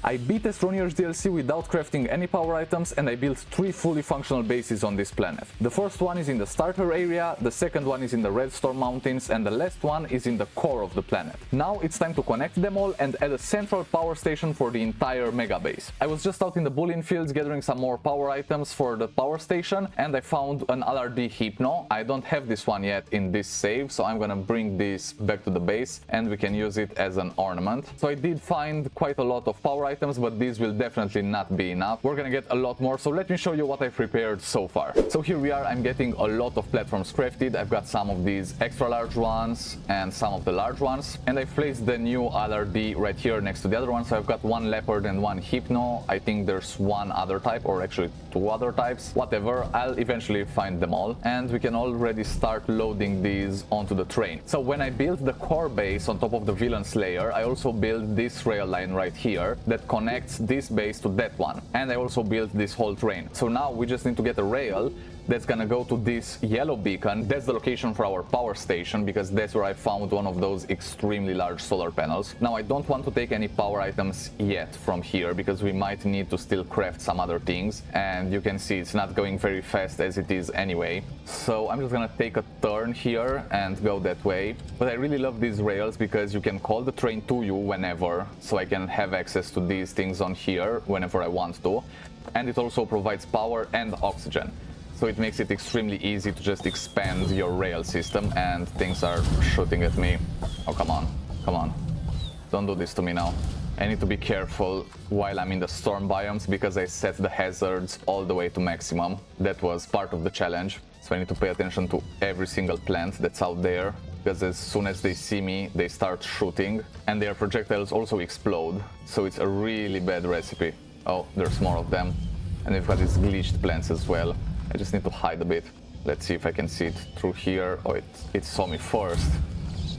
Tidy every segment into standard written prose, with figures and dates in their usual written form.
I beat Astroneer's DLC without crafting any power items, and I built 3 fully functional bases on this planet. The first one is in the starter area, the second one is in the Red Storm Mountains, and the last one is in the core of the planet. Now it's time to connect them all and add a central power station for the entire mega base. I was just out in the Bullion Fields gathering some more power items for the power station, and I found an LRD Hypno. I don't have this one yet in this save, so I'm gonna bring this back to the base and we can use it as an ornament. So I did find quite a lot of power items, but these will definitely not be enough. We're gonna get a lot more, so let me show you what I've prepared so far. So here we are. I'm getting a lot of platforms crafted. I've got some of these extra large ones and some of the large ones, and I've placed the new LRD right here next to the other one. So I've got one leopard and one hypno. I think there's one other type, or actually 2 other types. Whatever, I'll eventually find them all, and we can already start loading these onto the train. So when I built the core base on top of the villain slayer, I also built this rail line right here that connects this base to that one, and I also built this whole train. So now we just need to get a rail that's gonna go to this yellow beacon. That's the location for our power station, because that's where I found one of those extremely large solar panels. Now I don't want to take any power items yet from here, because we might need to still craft some other things, and you can see it's not going very fast as it is anyway. So I'm just gonna take a turn here and go that way. But I really love these rails because you can call the train to you whenever, so I can have access to these things on here whenever I want to. And it also provides power and oxygen. So it makes it extremely easy to just expand your rail system, and things are shooting at me. Oh, come on, come on. Don't do this to me now. I need to be careful while I'm in the storm biomes because I set the hazards all the way to maximum. That was part of the challenge. So I need to pay attention to every single plant that's out there, because as soon as they see me, they start shooting, and their projectiles also explode. So it's a really bad recipe. Oh, there's more of them. And we've got these glitched plants as well. I just need to hide a bit. Let's see if I can see it through here. Oh, it saw me first.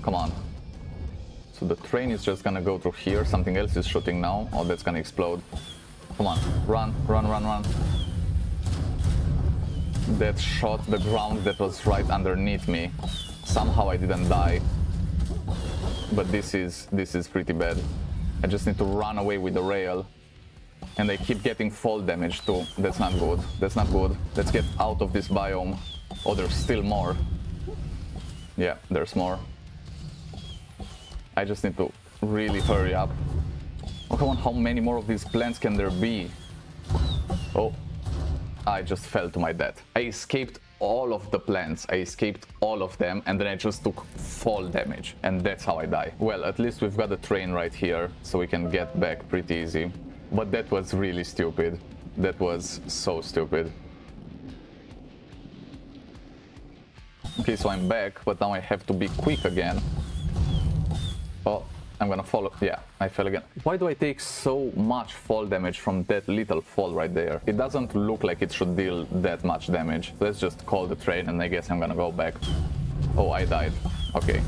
Come on. So the train is just gonna go through here. Something else is shooting now. Oh, that's gonna explode. Come on, run, run, run, run. That shot the ground that was right underneath me. Somehow I didn't die. But this is pretty bad. I just need to run away with the rail. And I keep getting fall damage too. That's not good. That's not good. Let's get out of this biome. Oh, there's still more. Yeah, there's more. I just need to really hurry up. Oh, come on, how many more of these plants can there be? Oh, I just fell to my death. I escaped all of the plants. I escaped all of them, and then I just took fall damage. And that's how I die. Well, at least we've got a train right here, so we can get back pretty easy. But that was really stupid. That was so stupid. Okay, so I'm back, but now I have to be quick again. Oh, I'm gonna fall. Yeah, I fell again. Why do I take so much fall damage from that little fall right there? It doesn't look like it should deal that much damage. Let's just call the train, and I guess I'm gonna go back. Oh, I died. Okay.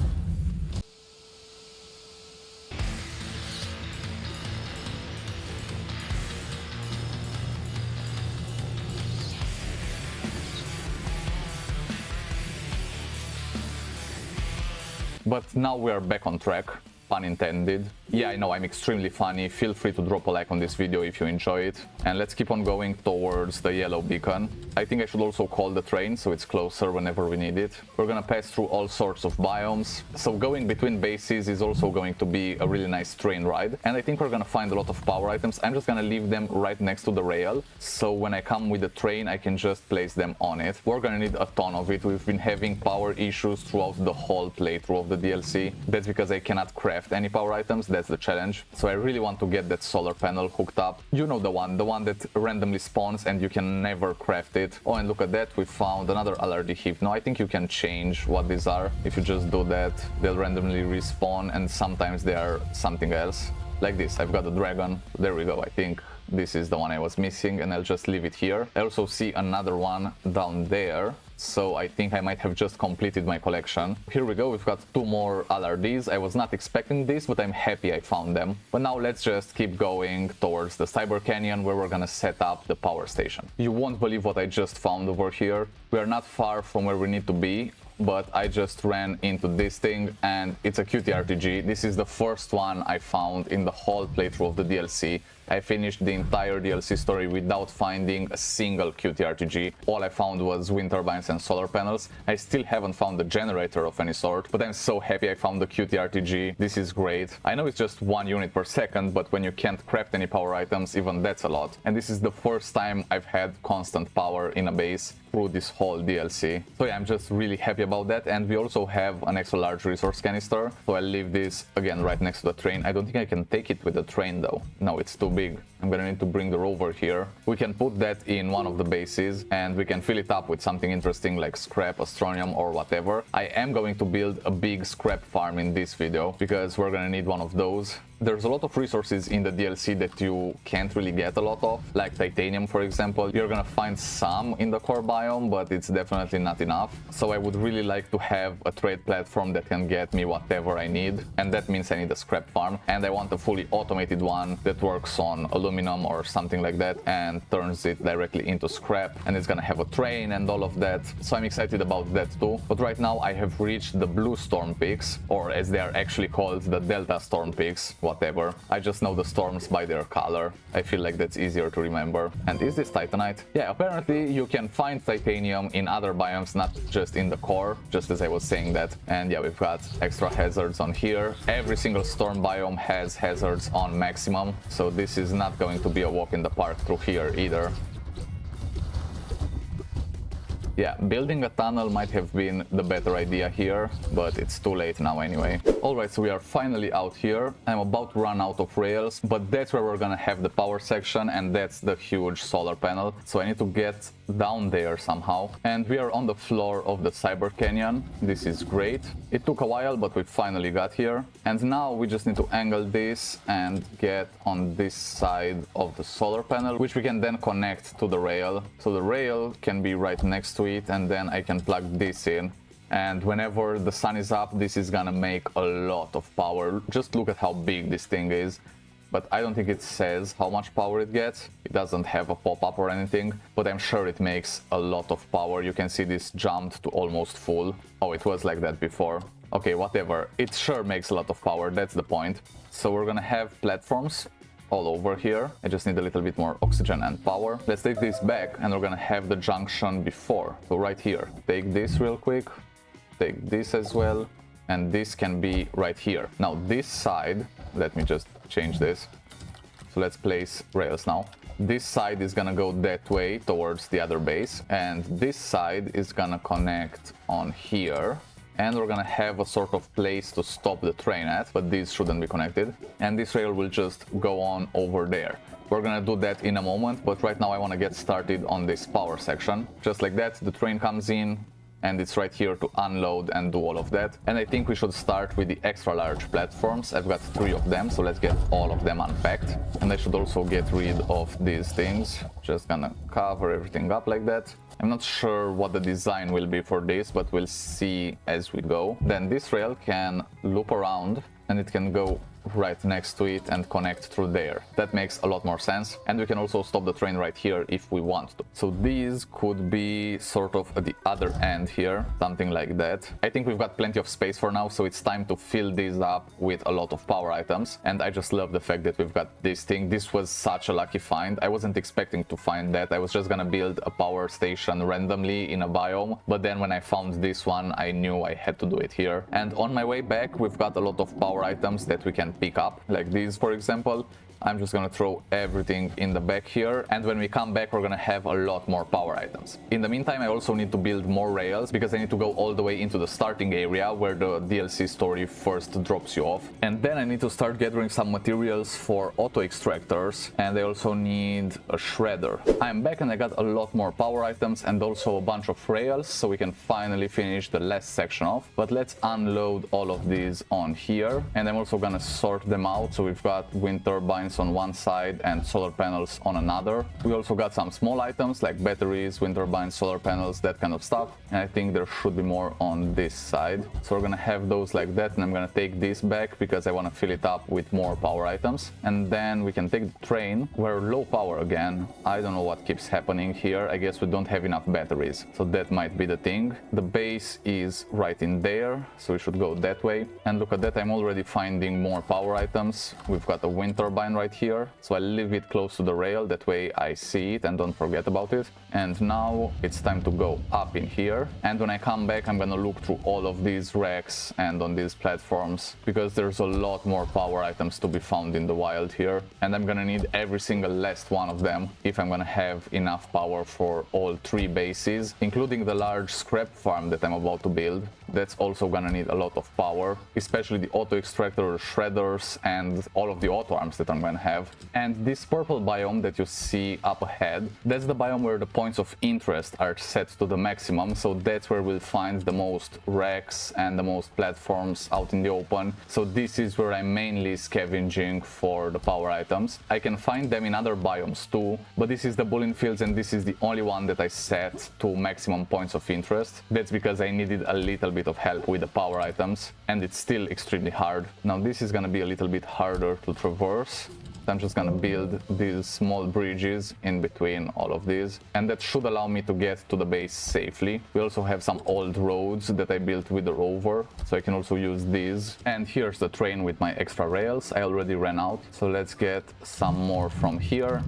But now we are back on track, pun intended. Yeah, I know I'm extremely funny. Feel free to drop a like on this video if you enjoy it. And let's keep on going towards the yellow beacon. I think I should also call the train so it's closer whenever we need it. We're gonna pass through all sorts of biomes. So going between bases is also going to be a really nice train ride. And I think we're gonna find a lot of power items. I'm just gonna leave them right next to the rail. So when I come with the train, I can just place them on it. We're gonna need a ton of it. We've been having power issues throughout the whole playthrough of the DLC. That's because I cannot craft any power items. That's the challenge. So I really want to get that solar panel hooked up. You know the one that randomly spawns and you can never craft it. Oh, and look at that, we found another LRD Hypno. I think you can change what these are. If you just do that, they'll randomly respawn, and sometimes they are something else. Like this, I've got a dragon. There we go. I think this is the one I was missing, and I'll just leave it here. I also see another one down there. So I think I might have just completed my collection. Here we go, we've got 2 more LRDs. I was not expecting this, but I'm happy I found them. But now let's just keep going towards the Cyber Canyon, where we're gonna set up the power station. You won't believe what I just found over here. We are not far from where we need to be, but I just ran into this thing, and it's a QTRTG. This is the first one I found in the whole playthrough of the DLC. I finished the entire DLC story without finding a single QTRTG. All I found was wind turbines and solar panels. I still haven't found a generator of any sort, but I'm so happy I found the QTRTG. This is great. I know it's just 1 unit per second, but when you can't craft any power items, even that's a lot. And this is the first time I've had constant power in a base through this whole DLC. So yeah, I'm just really happy about that. And we also have an extra large resource canister, so I'll leave this again right next to the train. I don't think I can take it with the train though. No, it's too big. I'm gonna need to bring the rover here. We can put that in one of the bases and we can fill it up with something interesting like scrap, astronium or whatever. I am going to build a big scrap farm in this video because we're gonna need one of those. There's a lot of resources in the DLC that you can't really get a lot of, like titanium for example. You're gonna find some in the core biome, but it's definitely not enough. So I would really like to have a trade platform that can get me whatever I need, and that means I need a scrap farm, and I want a fully automated one that works on aluminum or something like that and turns it directly into scrap, and it's gonna have a train and all of that. So I'm excited about that too. But right now I have reached the blue storm peaks, or as they are actually called, the delta storm peaks. Whatever. I just know the storms by their color. I feel like that's easier to remember. And is this titanite? Yeah, apparently you can find titanium in other biomes, not just in the core, just as I was saying that. And yeah, we've got extra hazards on here. Every single storm biome has hazards on maximum, so this is not going to be a walk in the park through here either. Yeah, building a tunnel might have been the better idea here, but it's too late now anyway. Alright, so we are finally out here. I'm about to run out of rails, but that's where we're gonna have the power section, and that's the huge solar panel. So I need to get down there somehow. And we are on the floor of the Cyber Canyon. This is great. It took a while, but we finally got here. And now we just need to angle this and get on this side of the solar panel, which we can then connect to the rail. So the rail can be right next to it, and then I can plug this in. And whenever the sun is up, this is gonna make a lot of power. Just look at how big this thing is. But I don't think it says how much power it gets. It doesn't have a pop-up or anything, but I'm sure it makes a lot of power. You can see this jumped to almost full. Oh, it was like that before. Okay, whatever. It sure makes a lot of power, that's the point. So we're gonna have platforms all over here. I just need a little bit more oxygen and power. Let's take this back and we're gonna have the junction before. So right here, take this real quick, take this as well, and this can be right here. Now this side, let me just change this. So let's place rails now. This side is gonna go that way towards the other base, and this side is gonna connect on here. And we're gonna have a sort of place to stop the train at, but these shouldn't be connected. And this rail will just go on over there. We're gonna do that in a moment, but right now I wanna get started on this power section. Just like that, the train comes in, and it's right here to unload and do all of that. And I think we should start with the extra large platforms. I've got 3 of them, so let's get all of them unpacked. And I should also get rid of these things. Just gonna cover everything up like that. I'm not sure what the design will be for this, but we'll see as we go. Then this rail can loop around and it can go right next to it and connect through there. That makes a lot more sense. And we can also stop the train right here if we want to. So these could be sort of at the other end here, something like that. I think we've got plenty of space for now, so it's time to fill these up with a lot of power items. And I just love the fact that we've got this thing. This was such a lucky find. I wasn't expecting to find that. I was just gonna build a power station randomly in a biome, but then when I found this one, I knew I had to do it here. And on my way back, we've got a lot of power items that we can pick up, like these for example. I'm just gonna throw everything in the back here, and when we come back we're gonna have a lot more power items. In the meantime, I also need to build more rails because I need to go all the way into the starting area where the DLC story first drops you off. And then I need to start gathering some materials for auto extractors, and I also need a shredder. I'm back and I got a lot more power items and also a bunch of rails, so we can finally finish the last section off. But let's unload all of these on here, and I'm also gonna sort them out. So we've got wind turbines on one side and solar panels on another. We also got some small items like batteries, wind turbines, solar panels, that kind of stuff. And I think there should be more on this side. So we're gonna have those like that, and I'm gonna take this back because I want to fill it up with more power items. And then we can take the train. We're low power again. I don't know what keeps happening here. I guess we don't have enough batteries, so that might be the thing. The base is right in there, so we should go that way. And look at that, I'm already finding more power items. We've got a wind turbine right right here, so I'll leave it close to the rail, that way I see it and don't forget about it. And now it's time to go up in here, and when I come back I'm gonna look through all of these racks and on these platforms, because there's a lot more power items to be found in the wild here, and I'm gonna need every single last one of them if I'm gonna have enough power for all 3 bases, including the large scrap farm that I'm about to build. That's also gonna need a lot of power, especially the auto extractor, shredders, and all of the auto arms that I'm gonna have. And this purple biome that you see up ahead, that's the biome where the points of interest are set to the maximum, so that's where we'll find the most racks and the most platforms out in the open. So this is where I'm mainly scavenging for the power items. I can find them in other biomes too, but this is the bullet fields and this is the only one that I set to maximum points of interest. That's because I needed a little bit of help with the power items, and it's still extremely hard. Now this is gonna be a little bit harder to traverse. I'm just gonna build these small bridges in between all of these, and that should allow me to get to the base safely. We also have some old roads that I built with the rover, so I can also use these. And here's the train with my extra rails. I already ran out, so let's get some more from here,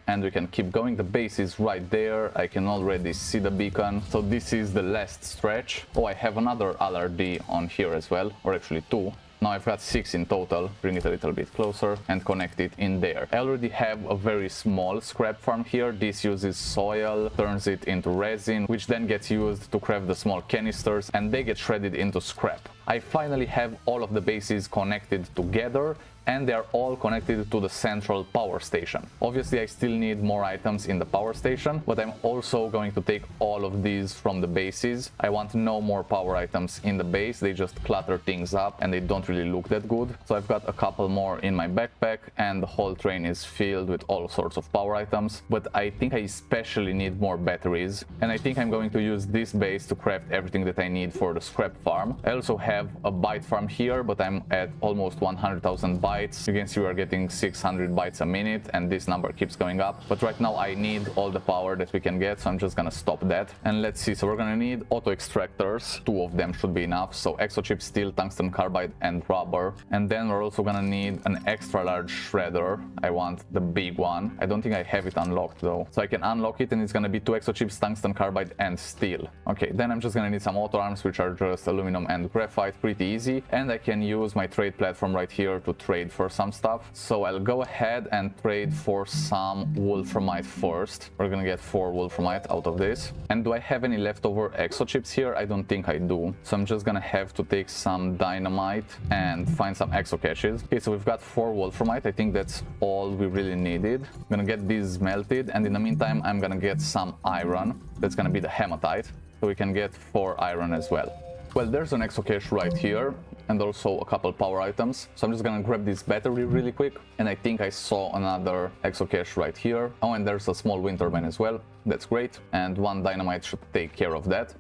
and we can keep going. The base is right there. I can already see the beacon, so this is the last stretch. Oh, I have another LRD on here as well, or actually 2. Now I've got 6 in total. Bring it a little bit closer and connect it in there. I already have a very small scrap farm here. This uses soil, turns it into resin, which then gets used to craft the small canisters, and they get shredded into scrap. I finally have all of the bases connected together, and they are all connected to the central power station. Obviously I still need more items in the power station, but I'm also going to take all of these from the bases. I want no more power items in the base. They just clutter things up and they don't really look that good. So I've got a couple more in my backpack, and the whole train is filled with all sorts of power items, but I think I especially need more batteries, and I think I'm going to use this base to craft everything that I need for the scrap farm. I also have a byte farm here, but I'm at almost 100,000 bytes. You can see we're getting 600 bytes a minute, and this number keeps going up. But right now I need all the power that we can get, so I'm just gonna stop that. And let's see, so we're gonna need auto extractors. 2 of them should be enough. So exochip, steel, tungsten carbide, and rubber. And then we're also gonna need an extra large shredder. I want the big one. I don't think I have it unlocked though. So I can unlock it, and it's gonna be 2 exochips, tungsten carbide, and steel. Okay, then I'm just gonna need some auto arms, which are just aluminum and graphite. Pretty easy. And I can use my trade platform right here to trade for some stuff. So I'll go ahead and trade for some wolframite first. We're gonna get 4 wolframite out of this. And do I have any leftover exochips here? I don't think I do. So I'm just gonna have to take some dynamite and find some exo caches. Okay, so we've got 4 wolframite. I think that's all we really needed. I'm gonna get these melted, and in the meantime I'm gonna get some iron. That's gonna be the hematite, so we can get 4 iron as well. Well, there's an exo cache right here, and also a couple power items. So I'm just gonna grab this battery really quick, and I think I saw another exo cache right here. Oh, and there's a small wind turbine as well. That's great, and 1 dynamite should take care of that.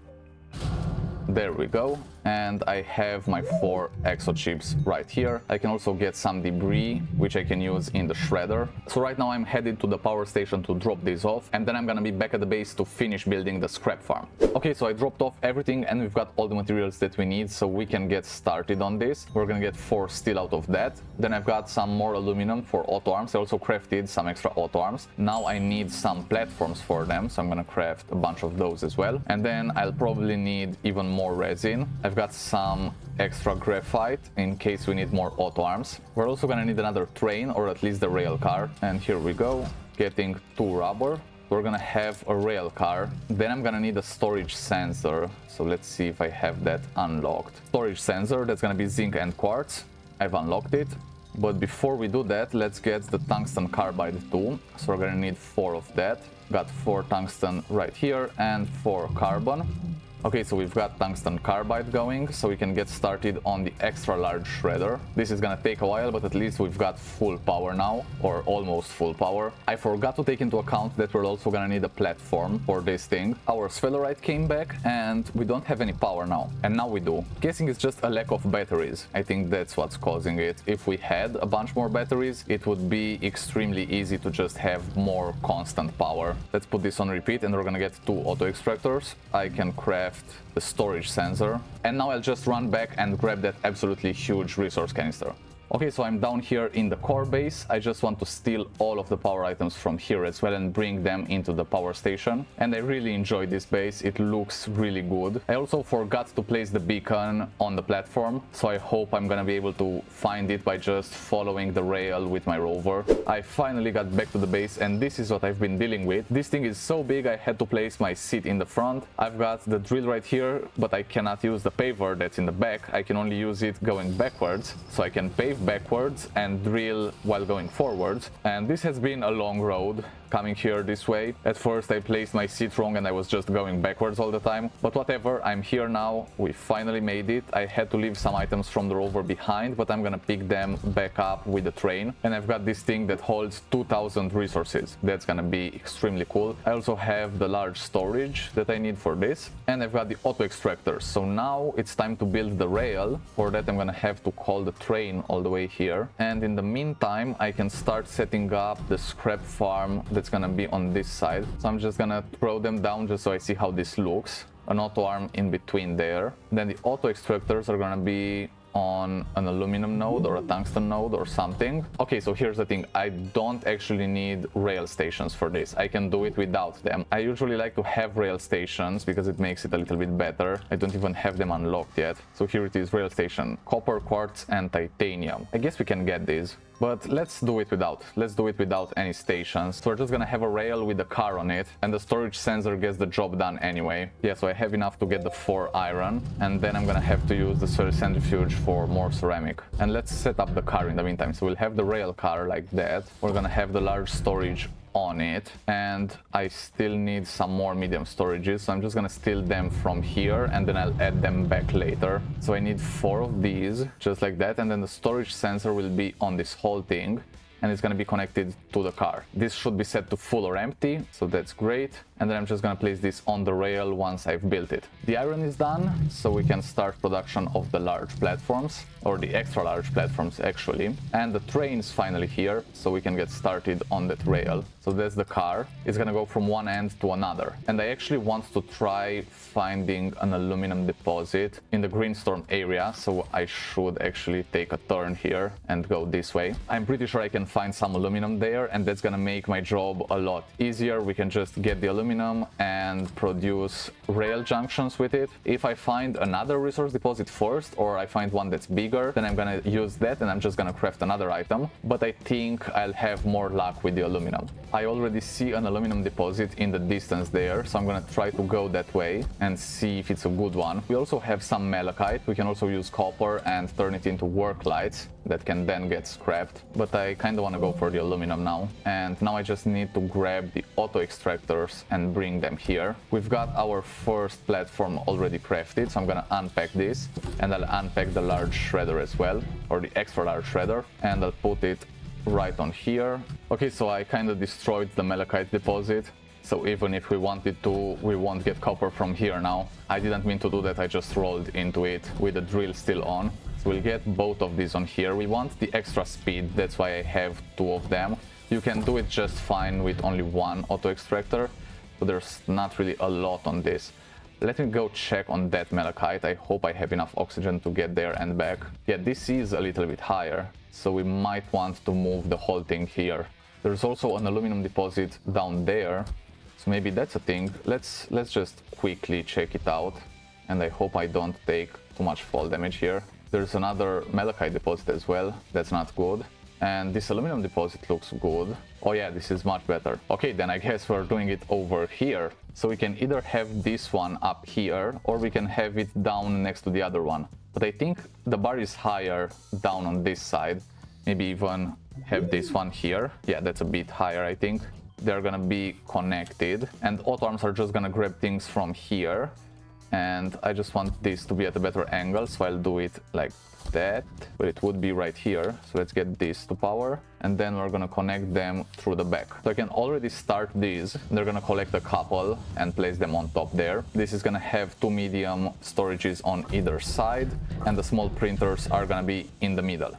There we go. And I have my 4 exochips right here. I can also get some debris, which I can use in the shredder. So right now I'm headed to the power station to drop these off, and then I'm gonna be back at the base to finish building the scrap farm. Okay, so I dropped off everything, and we've got all the materials that we need, so we can get started on this. We're gonna get 4 steel out of that. Then I've got some more aluminum for auto arms. I also crafted some extra auto arms. Now I need some platforms for them, so I'm gonna craft a bunch of those as well. And then I'll probably need even more resin. I've got some extra graphite in case we need more auto arms. We're also gonna need another train, or at least the rail car. And here we go, getting 2 rubber. We're gonna have a rail car. Then I'm gonna need a storage sensor. So let's see if I have that unlocked. Storage sensor, that's gonna be zinc and quartz. I've unlocked it. But before we do that, let's get the tungsten carbide too. So we're gonna need 4 of that. Got 4 tungsten right here and 4 carbon. Okay, so we've got tungsten carbide going, so we can get started on the extra large shredder. This is gonna take a while, but at least we've got full power now, or almost full power. I forgot to take into account that we're also gonna need a platform for this thing. Our sphelerite came back, and we don't have any power now. And now we do. Guessing it's just a lack of batteries. I think that's what's causing it. If we had a bunch more batteries, it would be extremely easy to just have more constant power. Let's put this on repeat, and we're gonna get 2 auto extractors. I can craft the storage sensor, and now I'll just run back and grab that absolutely huge resource canister. Okay, so I'm down here in the core base. I just want to steal all of the power items from here as well and bring them into the power station. And I really enjoy this base. It looks really good. I also forgot to place the beacon on the platform, so I hope I'm gonna be able to find it by just following the rail with my rover. I finally got back to the base, and this is what I've been dealing with. This thing is so big I had to place my seat in the front. I've got the drill right here, but I cannot use the paver that's in the back. I can only use it going backwards, so I can pave backwards and drill while going forwards. And this has been a long road coming here this way. At first I placed my seat wrong and I was just going backwards all the time, but whatever, I'm here now. We finally made it. I had to leave some items from the rover behind, but I'm gonna pick them back up with the train. And I've got this thing that holds 2000 resources. That's gonna be extremely cool. I also have the large storage that I need for this, and I've got the auto extractors. So now it's time to build the rail. For that I'm gonna have to call the train all the way here, and in the meantime I can start setting up the scrap farm that's gonna be on this side. So I'm just gonna throw them down just so I see how this looks. An auto arm in between there. Then the auto extractors are gonna be on an aluminum node or a tungsten node or something. Okay, so here's the thing. I don't actually need rail stations for this. I can do it without them. I usually like to have rail stations because it makes it a little bit better. I don't even have them unlocked yet. So here it is, rail station. Copper, quartz, and titanium. I guess we can get these. But let's do it without. Let's do it without any stations. So we're just gonna have a rail with a car on it, and the storage sensor gets the job done anyway. Yeah, so I have enough to get the 4 iron, and then I'm gonna have to use the soil centrifuge for more ceramic. And let's set up the car in the meantime. So we'll have the rail car like that. We're gonna have the large storage on it, and I still need some more medium storages, so I'm just gonna steal them from here and then I'll add them back later. So I need 4 of these, just like that, and then the storage sensor will be on this whole thing, and it's gonna be connected to the car. This should be set to full or empty, so that's great. And then I'm just gonna place this on the rail once I've built it. The iron is done, so we can start production of the large platforms, or the extra large platforms actually. And the train's finally here, so we can get started on that rail. So that's the car. It's gonna go from one end to another. And I actually want to try finding an aluminum deposit in the Greenstorm area, so I should actually take a turn here and go this way. I'm pretty sure I can find some aluminum there, and that's gonna make my job a lot easier. We can just get the aluminum and produce rail junctions with it. If I find another resource deposit first, or I find one that's bigger, then I'm gonna use that and I'm just gonna craft another item. But I think I'll have more luck with the aluminum. I already see an aluminum deposit in the distance there, so I'm gonna try to go that way and see if it's a good one. We also have some malachite. We can also use copper and turn it into work lights that can then get scrapped, but I kind of want to go for the aluminum now. And now I just need to grab the auto extractors and bring them here. We've got our first platform already crafted, so I'm gonna unpack this, and I'll unpack the large shredder as well, or the extra large shredder, and I'll put it right on here. Okay, so I kind of destroyed the malachite deposit, so even if we wanted to, we won't get copper from here now. I didn't mean to do that, I just rolled into it with the drill still on. We'll get both of these on here. We want the extra speed, that's why I have 2 of them. You can do it just fine with only 1 auto extractor, but there's not really a lot on this. Let me go check on that malachite. I hope I have enough oxygen to get there and back. Yeah, this is a little bit higher, so we might want to move the whole thing here. There's also an aluminum deposit down there, so maybe that's a thing. Let's just quickly check it out, and I hope I don't take too much fall damage here. There's another malachite deposit as well. That's not good. And this aluminum deposit looks good. Oh yeah, this is much better. Okay, then I guess we're doing it over here. So we can either have this one up here, or we can have it down next to the other one. But I think the bar is higher down on this side. Maybe even have this one here. Yeah, that's a bit higher, I think. They're gonna be connected, and auto arms are just gonna grab things from here. And I just want this to be at a better angle, so I'll do it like that, but it would be right here. So let's get this to power, and then we're gonna connect them through the back. So I can already start these. They're gonna collect a couple and place them on top there. This is gonna have 2 medium storages on either side, and the small printers are gonna be in the middle.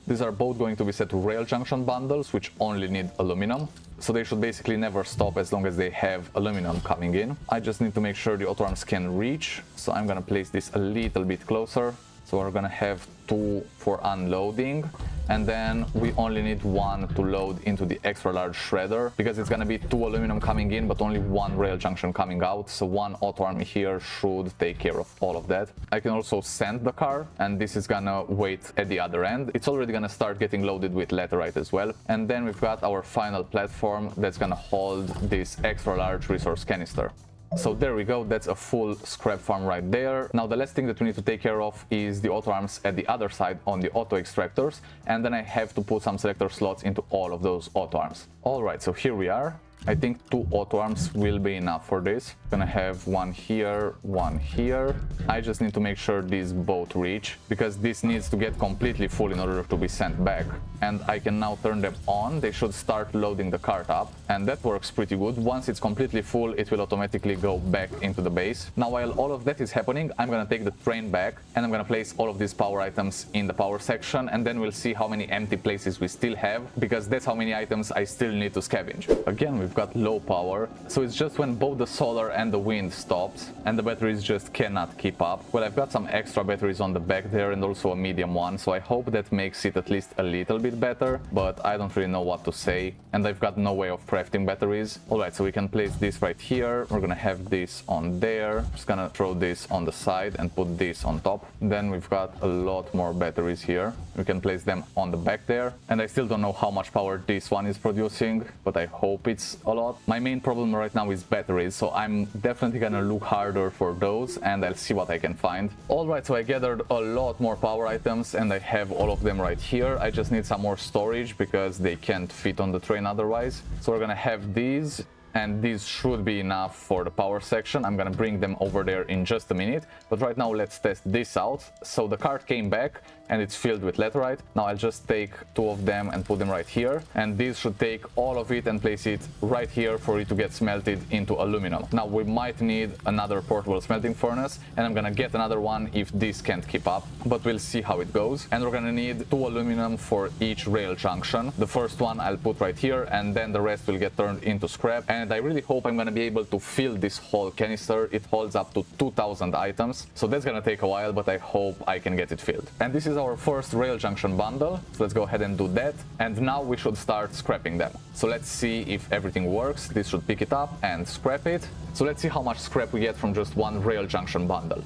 These are both going to be set to rail junction bundles, which only need aluminum. So they should basically never stop as long as they have aluminum coming in. I just need to make sure the auto arms can reach. So I'm gonna place this a little bit closer, So we're gonna have 2 for unloading, and then we only need 1 to load into the extra large shredder, because it's gonna be 2 aluminum coming in but only 1 rail junction coming out, so 1 auto arm here should take care of all of that. I can also send the car, and this is gonna wait at the other end. It's already gonna start getting loaded with laterite as well. And then we've got our final platform that's gonna hold this extra large resource canister. So there we go, that's a full scrap farm right there. Now the last thing that we need to take care of is the auto arms at the other side on the auto extractors, and then I have to put some selector slots into all of those auto arms. Alright, so here we are. I think 2 auto arms will be enough for this. Gonna have 1 here, 1 here. I just need to make sure these both reach, because this needs to get completely full in order to be sent back. And I can now turn them on. They should start loading the cart up, and that works pretty good. Once it's completely full, it will automatically go back into the base. Now while all of that is happening, I'm gonna take the train back, and I'm gonna place all of these power items in the power section, and then we'll see how many empty places we still have, because that's how many items I still need to scavenge. Again, we've got low power, so it's just when both the solar and the wind stops and the batteries just cannot keep up. Well, I've got some extra batteries on the back there and also a medium one, so I hope that makes it at least a little bit better, but I don't really know what to say, and I've got no way of crafting batteries. Alright, so we can place this right here. We're gonna have this on there. Just gonna throw this on the side and put this on top. Then we've got a lot more batteries here. We can place them on the back there, and I still don't know how much power this one is producing, but I hope it's a lot. My main problem right now is batteries, so I'm definitely gonna look harder for those, and I'll see what I can find. Alright, so I gathered a lot more power items, and I have all of them right here. I just need some more storage because they can't fit on the train otherwise. So we're gonna have these, and these should be enough for the power section. I'm gonna bring them over there in just a minute, but right now let's test this out. So the cart came back and it's filled with laterite. Now I'll just take 2 of them and put them right here, and these should take all of it and place it right here for it to get smelted into aluminum. Now we might need another portable smelting furnace, and I'm gonna get another one if this can't keep up, but we'll see how it goes. And we're gonna need 2 aluminum for each rail junction. The first one I'll put right here, and then the rest will get turned into scrap. And I really hope I'm gonna be able to fill this whole canister. It holds up to 2,000 items, so that's gonna take a while, but I hope I can get it filled. And this is our first rail junction bundle, so let's go ahead and do that. And now we should start scrapping them. So let's see if everything works. This should pick it up and scrap it. So let's see how much scrap we get from just one rail junction bundle.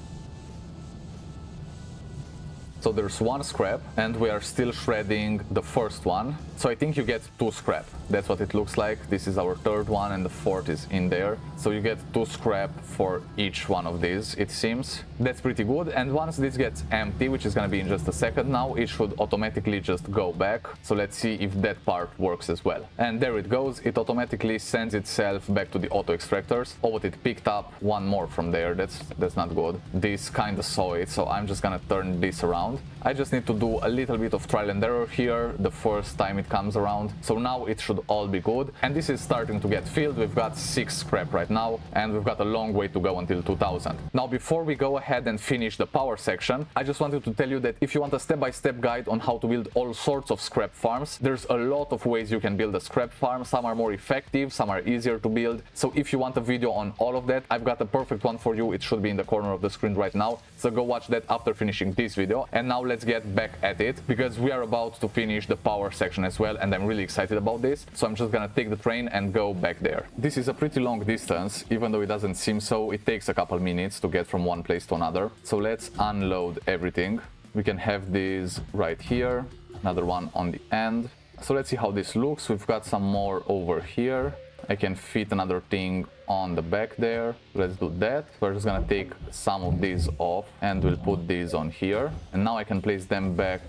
So there's 1 scrap, and we are still shredding the first one. So I think you get 2 scrap. That's what it looks like. This is our 3rd one, and the 4th is in there. So you get 2 scrap for each one of these, it seems. That's pretty good. And once this gets empty, which is gonna be in just a second now, it should automatically just go back. So let's see if that part works as well. And there it goes. It automatically sends itself back to the auto extractors. Oh, but it picked up 1 more from there. That's not good. This kind of saw it, so I'm just gonna turn this around. I just need to do a little bit of trial and error here the first time it comes around. So now it should all be good. And this is starting to get filled. We've got 6 scrap right now, and we've got a long way to go until 2000. Now, before we go ahead and finish the power section, I just wanted to tell you that if you want a step-by-step guide on how to build all sorts of scrap farms, there's a lot of ways you can build a scrap farm. Some are more effective, some are easier to build. So if you want a video on all of that, I've got a perfect one for you. It should be in the corner of the screen right now. So go watch that after finishing this video. And now let's get back at it, because we are about to finish the power section as well, and I'm really excited about this. So I'm just gonna take the train and go back there. This is a pretty long distance, even though it doesn't seem so. It takes a couple minutes to get from one place to another. So let's unload everything. We can have these right here, another one on the end. So let's see how this looks. We've got some more over here. I can fit another thing on the back there. Let's do that. We're just gonna take some of these off, and we'll put these on here. And now I can place them back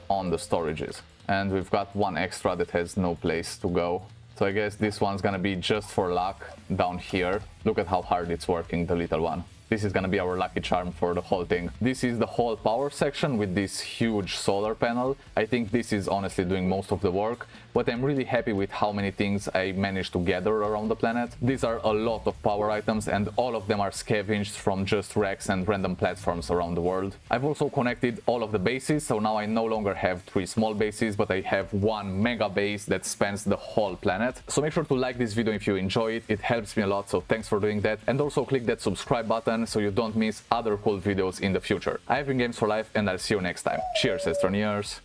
on the storages. And we've got 1 extra that has no place to go. So I guess this one's gonna be just for luck down here. Look at how hard it's working, the little one. This is gonna be our lucky charm for the whole thing. This is the whole power section with this huge solar panel. I think this is honestly doing most of the work, but I'm really happy with how many things I managed to gather around the planet. These are a lot of power items, and all of them are scavenged from just wrecks and random platforms around the world. I've also connected all of the bases, so now I no longer have 3 small bases, but I have 1 mega base that spans the whole planet. So make sure to like this video if you enjoy it. It helps me a lot, so thanks for doing that. And also click that subscribe button button so you don't miss other cool videos in the future. I've been Games for Life and I'll see you next time. Cheers, Astroneers!